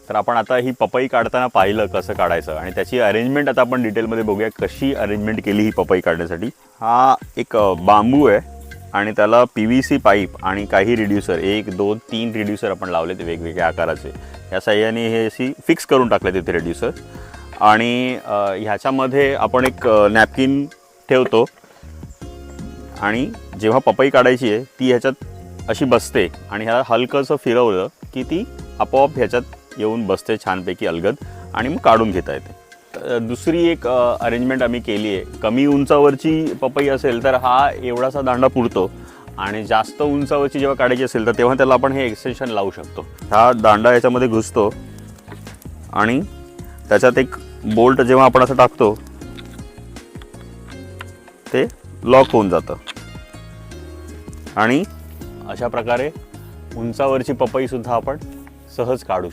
तर आपण आता ही पपई काढताना पाहिलं कसं काढायचं आणि त्याची अरेंजमेंट आता आपण डिटेलमध्ये बघूया कशी अरेंजमेंट केली ही पपई काढण्यासाठी. हा एक बांबू आहे आणि त्याला PVC पाईप आणि काही रिड्युसर 1 2 3 रिड्युसर आपण लावले ते वेगवेगळ्या आकाराचे. या साह्याने हे अशी फिक्स करून टाकले तिथे रिड्युसर आणि ह्याच्यामध्ये आपण एक नॅपकिन ठेवतो आणि जेव्हा पपई काढायची आहे ती ह्याच्यात अशी बसते आणि ह्याला हलकंसं फिरवलं की ती आपोआप ह्याच्यात येऊन बसते छानपैकी अलगद आणि मग काढून घेता येते. दुसरी एक अरेंजमेंट आम्ही केली आहे. कमी उंचावरची पपई असेल तर हा एवढासा दांडा पुरतो आणि जास्त उंचावरची जेव्हा काढायची असेल तर तेव्हा त्याला आपण हे एक्सटेन्शन लावू शकतो. हा दांडा याच्यामध्ये घुसतो आणि त्याच्यात एक बोल्ट जेव्हा आपण असं टाकतो ते लॉक होऊन जातं आणि अशा प्रकारे उंचावरची पपई सुद्धा आपण सहज काढू शकतो.